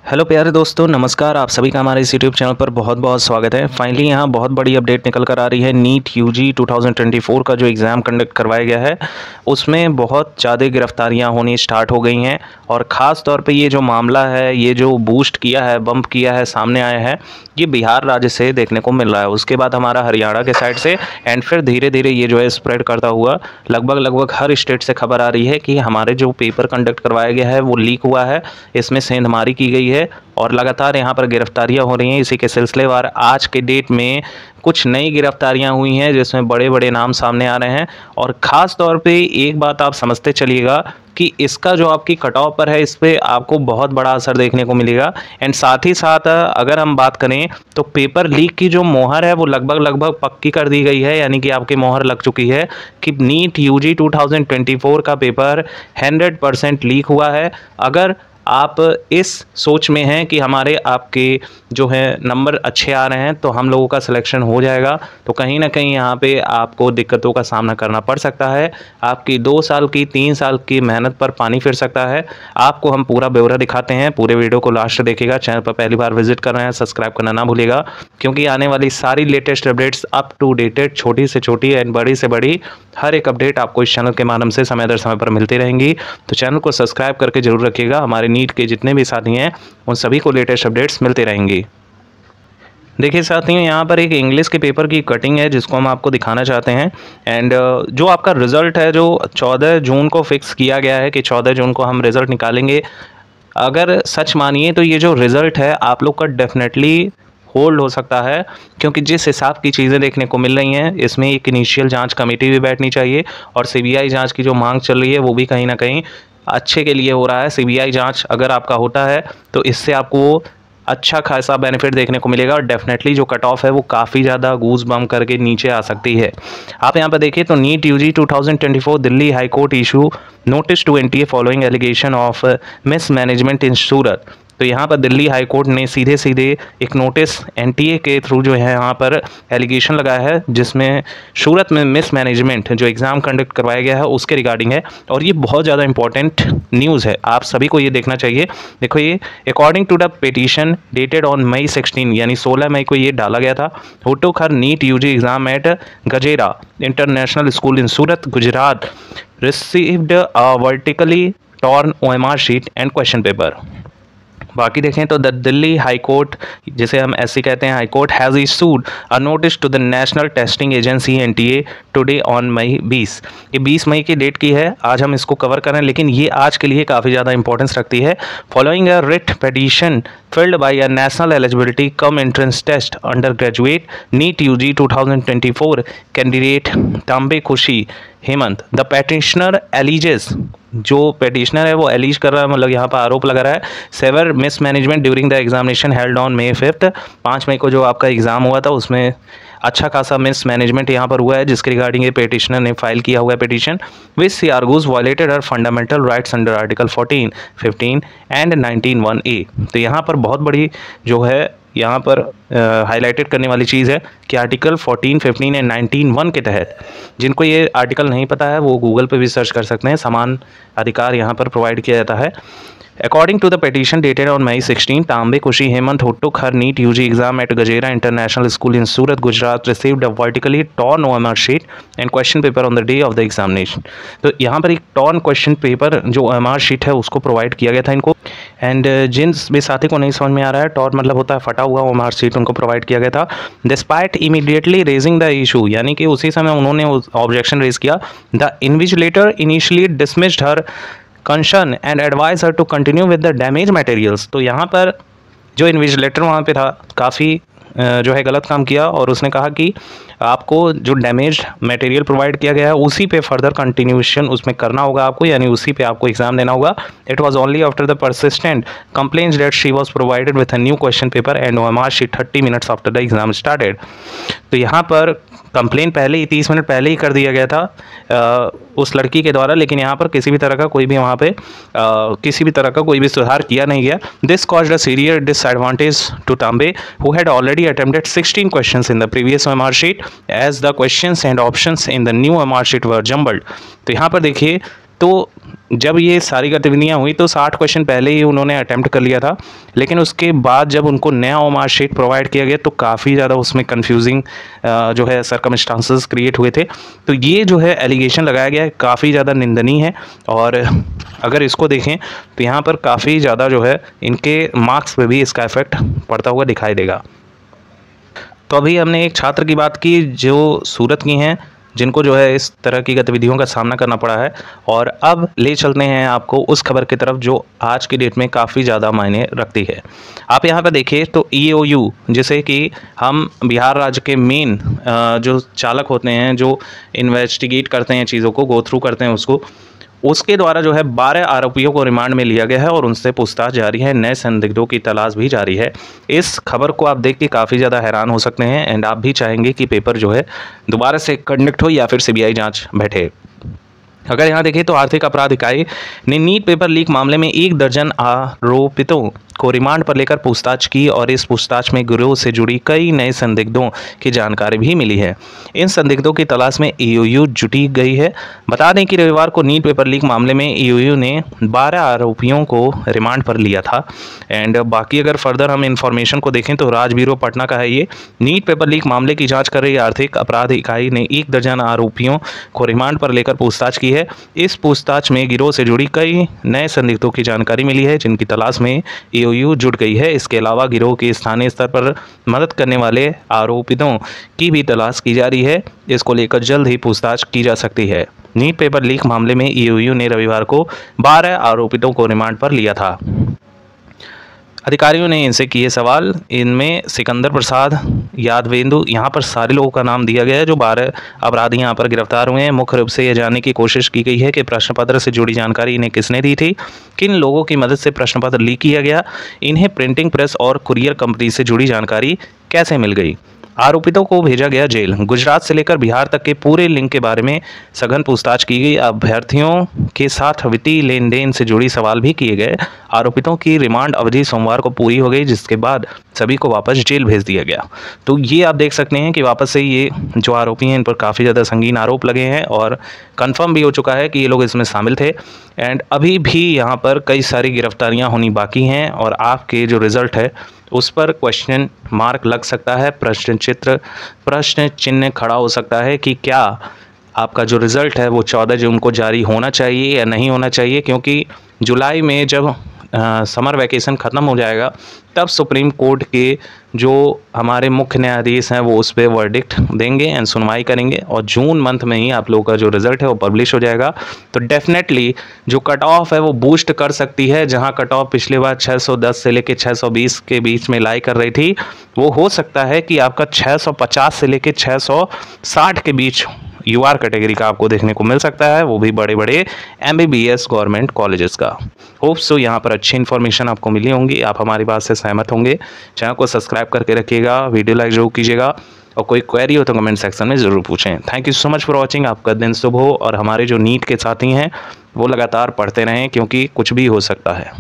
Hello प्यारे दोस्तों, नमस्कार। आप सभी का हमारे इस यूट्यूब चैनल पर बहुत बहुत स्वागत है। फाइनली यहाँ बहुत बड़ी अपडेट निकल कर आ रही है। नीट यूजी 2024 का जो एग्ज़ाम कंडक्ट करवाया गया है उसमें बहुत ज़्यादा गिरफ्तारियाँ होनी स्टार्ट हो गई हैं और ख़ास तौर पे ये जो मामला है, ये जो बूस्ट किया है, बम्प किया है, सामने आया है, ये बिहार राज्य से देखने को मिल रहा है। उसके बाद हमारा हरियाणा के साइड से एंड फिर धीरे धीरे ये जो है स्प्रेड करता हुआ लगभग हर स्टेट से खबर आ रही है कि हमारे जो पेपर कंडक्ट करवाया गया है वो लीक हुआ है, इसमें सेंधमारी की गई है और लगातार यहाँ पर गिरफ्तारियां हो रही हैं। इसी के सिलसिलेवार आज के डेट में कुछ नई गिरफ्तारियां हुई हैं जिसमें बड़े बड़े नाम सामने आ रहे हैं और ख़ास तौर पे एक बात आप समझते चलिएगा कि इसका जो आपकी कट ऑफ पर है इस पर आपको बहुत बड़ा असर देखने को मिलेगा। एंड साथ ही साथ अगर हम बात करें तो पेपर लीक की जो मोहर है वो लगभग पक्की कर दी गई है, यानी कि आपकी मोहर लग चुकी है कि नीट यूजी 2024 का पेपर 100% लीक हुआ है। अगर आप इस सोच में हैं कि हमारे आपके जो है नंबर अच्छे आ रहे हैं तो हम लोगों का सिलेक्शन हो जाएगा, तो कहीं ना कहीं यहाँ पे आपको दिक्कतों का सामना करना पड़ सकता है। आपकी 2 साल की 3 साल की मेहनत पर पानी फिर सकता है। आपको हम पूरा ब्यौरा दिखाते हैं, पूरे वीडियो को लास्ट देखिएगा। चैनल पर पहली बार विजिट कर रहे हैं, सब्सक्राइब करना ना भूलिएगा, क्योंकि आने वाली सारी latest updates up to dated, छोटी से छोटी एंड बड़ी से बड़ी, हर एक अपडेट आपको इस चैनल के माध्यम से समय दर समय पर मिलती रहेंगी। तो चैनल को सब्सक्राइब करके जरूर रखिएगा। हमारे नीट के जितने भी साथी हैं उन सभी को लेटेस्ट अपडेट्स मिलते रहेंगी। देखिए साथियों, यहाँ पर एक इंग्लिश के पेपर की कटिंग है जिसको हम आपको दिखाना चाहते हैं। एंड जो आपका रिज़ल्ट है जो 14 जून को फिक्स किया गया है कि 14 जून को हम रिज़ल्ट निकालेंगे, अगर सच मानिए तो ये जो रिज़ल्ट है आप लोग का डेफिनेटली होल्ड हो सकता है, क्योंकि जिस हिसाब की चीज़ें देखने को मिल रही हैं इसमें एक इनिशियल जांच कमेटी भी बैठनी चाहिए और सीबीआई जांच की जो मांग चल रही है वो भी कहीं ना कहीं अच्छे के लिए हो रहा है। सीबीआई जांच अगर आपका होता है तो इससे आपको अच्छा खासा बेनिफिट देखने को मिलेगा और डेफिनेटली जो कट ऑफ है वो काफ़ी ज़्यादा गूज बम करके नीचे आ सकती है। आप यहाँ पर देखिए तो NEET UG 2024 Delhi high court issue notice to NTA following allegation of mismanagement in Surat. तो यहाँ पर दिल्ली हाई कोर्ट ने सीधे सीधे एक नोटिस एनटीए के थ्रू जो है यहाँ पर एलिगेशन लगाया है जिसमें सूरत में मिसमैनेजमेंट जो एग्ज़ाम कंडक्ट करवाया गया है उसके रिगार्डिंग है। और ये बहुत ज़्यादा इंपॉर्टेंट न्यूज़ है, आप सभी को ये देखना चाहिए। देखो ये according to the petition dated on May 16, यानी 16 मई को ये डाला गया था। Who took her NEET UG exam at Gajera international school in Surat Gujarat received a vertically torn OMR sheet and question paper. बाकी देखें तो द दिल्ली हाई कोर्ट, जिसे हम ऐसे कहते हैं high court, has issued a notice to the national testing agency NTA today on May 20। ये 20 मई की डेट की है, आज हम इसको कवर करें, लेकिन ये आज के लिए काफ़ी ज़्यादा इंपॉर्टेंस रखती है। Following a writ petition filed by a national eligibility cum entrance test undergraduate NEET UG 2024 candidate Tambe Khushi Hemant, the petitioner alleges, जो पेटिशनर है वो एलिज कर रहा है, मतलब यहाँ पर आरोप लगा रहा है, severe mismanagement during the examination held on May 5। 5 मई को जो आपका एग्ज़ाम हुआ था उसमें अच्छा खासा मिसमैनेजमेंट यहाँ पर हुआ है, जिसके रिगार्डिंग ये पेटिशनर ने फाइल किया हुआ है petition which she argues violated her fundamental rights under article 14, 15 and 19(1)(a। तो यहाँ पर बहुत बड़ी जो है यहाँ पर हाईलाइटेड करने वाली चीज़ है कि आर्टिकल 14, 15 एंड 19(1) के तहत, जिनको ये आर्टिकल नहीं पता है वो गूगल पे भी सर्च कर सकते हैं, समान अधिकार यहाँ पर प्रोवाइड किया जाता है। According to the petition dated on May 16, Tambe Kushi Hemant, who took her NEET UG exam at Gajera International School in Surat, Gujarat, received a vertically torn OMR sheet and question paper on the day of the examination। तो यहाँ पर एक torn question paper जो OMR sheet है उसको provide किया गया था इनको। एंड जिन भी साथी को नहीं समझ में आ रहा है, टॉर्न मतलब होता है फटा हुआ OMR शीट, उनको प्रोवाइड किया गया था। Despite immediately raising the issue, यानी कि उसी समय उन्होंने ऑब्जेक्शन रेज किया। The invigilator initially dismissed her concern and advise her to continue with the damage materials. तो यहाँ पर जो इन्विजिलेटर वहाँ पे था काफ़ी जो है गलत काम किया और उसने कहा कि आपको जो डैमेज मटेरियल प्रोवाइड किया गया है उसी पे फर्दर कंटिन्यूएशन उसमें करना होगा आपको, यानी उसी पे आपको एग्जाम देना होगा। It was only after the persistent complaints that she was provided with a new question paper and OMR sheet 30 minutes after the exam started. तो यहाँ पर कंप्लेन पहले ही 30 मिनट पहले ही कर दिया गया था उस लड़की के द्वारा, लेकिन यहाँ पर किसी भी तरह का कोई भी वहाँ पे किसी भी तरह का कोई भी सुधार किया नहीं गया। This caused a serious disadvantage to Tambe who had already attempted 16 questions in the previous OMR sheet as the questions and options in the new OMR sheet were jumbled. तो यहाँ पर देखिए तो जब ये सारी गतिविधियाँ हुई तो 60 क्वेश्चन पहले ही उन्होंने अटैम्प्ट कर लिया था, लेकिन उसके बाद जब उनको नया ओमार शीट प्रोवाइड किया गया तो काफ़ी ज़्यादा उसमें कन्फ्यूजिंग जो है सर्कमस्टांसेस क्रिएट हुए थे। तो ये जो है एलिगेशन लगाया गया है काफ़ी ज़्यादा निंदनीय है, और अगर इसको देखें तो यहाँ पर काफ़ी ज़्यादा जो है इनके मार्क्स पे भी इसका इफेक्ट पड़ता हुआ दिखाई देगा। तो अभी हमने एक छात्र की बात की जो सूरत की हैं, जिनको जो है इस तरह की गतिविधियों का सामना करना पड़ा है, और अब ले चलते हैं आपको उस खबर की तरफ जो आज की डेट में काफ़ी ज़्यादा मायने रखती है। आप यहाँ पर देखिए तो EOU, जिसे कि हम बिहार राज्य के मेन जो चालक होते हैं, जो इन्वेस्टिगेट करते हैं चीज़ों को, गो थ्रू करते हैं उसके द्वारा जो है 12 आरोपियों को रिमांड में लिया गया है और उनसे पूछताछ जारी है, नए संदिग्धों की तलाश भी जारी है। इस खबर को आप देख के काफ़ी ज़्यादा हैरान हो सकते हैं, एंड आप भी चाहेंगे कि पेपर जो है दोबारा से कंडक्ट हो या फिर CBI जांच बैठे। अगर यहाँ देखें तो आर्थिक अपराध इकाई ने नीट पेपर लीक मामले में 1 दर्जन आरोपितों को रिमांड पर लेकर पूछताछ की, और इस पूछताछ में गिरोह से जुड़ी कई नए संदिग्धों की जानकारी भी मिली है। इन संदिग्धों की तलाश में EOU जुटी गई है। बता दें कि रविवार को नीट पेपर लीक मामले में EOU ने 12 आरोपियों को रिमांड पर लिया था, एंड बाकी अगर फर्दर हम इंफॉर्मेशन को देखें तो राज ब्यूरो पटना का है ये। नीट पेपर लीक मामले की जाँच कर रही आर्थिक अपराध इकाई ने 1 दर्जन आरोपियों को रिमांड पर लेकर पूछताछ की है। इस पूछताछ में गिरोह से जुड़ी कई नए संदिग्धों की जानकारी मिली है, जिनकी तलाश में EOU जुट गई है। इसके अलावा गिरोह के स्थानीय स्तर पर मदद करने वाले आरोपितों की भी तलाश की जा रही है। इसको लेकर जल्द ही पूछताछ की जा सकती है। नीट पेपर लीक मामले में EOU ने रविवार को 12 आरोपितों को रिमांड पर लिया था। अधिकारियों ने इनसे किए सवाल, इनमें सिकंदर प्रसाद, यादवेंदु, यहाँ पर सारे लोगों का नाम दिया गया है जो 12 अपराधी यहाँ पर गिरफ्तार हुए हैं। मुख्य रूप से यह जानने की कोशिश की गई है कि प्रश्न पत्र से जुड़ी जानकारी इन्हें किसने दी थी, किन लोगों की मदद से प्रश्न पत्र लीक किया गया, इन्हें प्रिंटिंग प्रेस और कुरियर कंपनी से जुड़ी जानकारी कैसे मिल गई। आरोपितों को भेजा गया जेल। गुजरात से लेकर बिहार तक के पूरे लिंक के बारे में सघन पूछताछ की गई। अभ्यर्थियों के साथ वित्तीय लेन देन से जुड़ी सवाल भी किए गए। आरोपितों की रिमांड अवधि सोमवार को पूरी हो गई, जिसके बाद सभी को वापस जेल भेज दिया गया। तो ये आप देख सकते हैं कि वापस से ये जो आरोपी हैं इन पर काफ़ी ज़्यादा संगीन आरोप लगे हैं, और कंफर्म भी हो चुका है कि ये लोग इसमें शामिल थे। एंड अभी भी यहाँ पर कई सारी गिरफ्तारियाँ होनी बाकी हैं, और आपके जो रिज़ल्ट है उस पर क्वेश्चन मार्क लग सकता है, प्रश्न चिन्ह खड़ा हो सकता है कि क्या आपका जो रिज़ल्ट है वो 14 जून को जारी होना चाहिए या नहीं होना चाहिए, क्योंकि जुलाई में जब समर वैकेशन ख़त्म हो जाएगा तब सुप्रीम कोर्ट के जो हमारे मुख्य न्यायाधीश हैं वो उस पर वर्डिक्ट देंगे एंड सुनवाई करेंगे, और जून मंथ में ही आप लोगों का जो रिज़ल्ट है वो पब्लिश हो जाएगा। तो डेफिनेटली जो कट ऑफ है वो बूस्ट कर सकती है। जहां कट ऑफ पिछले बार 610 से लेकर 620 के बीच में लाई कर रही थी, वो हो सकता है कि आपका 650 से लेकर 660 के बीच UR कैटेगरी का आपको देखने को मिल सकता है, वो भी बड़े बड़े MBBS गवर्नमेंट कॉलेजेस का। होप सो यहाँ पर अच्छी इन्फॉर्मेशन आपको मिली होंगी, आप हमारी बात से सहमत होंगे। चैनल को सब्सक्राइब करके रखिएगा, वीडियो लाइक जरूर कीजिएगा, और कोई क्वेरी हो तो कमेंट सेक्शन में ज़रूर पूछें। Thank you so much for watching. आपका दिन शुभ हो, और हमारे जो नीट के साथी हैं वो लगातार पढ़ते रहें, क्योंकि कुछ भी हो सकता है।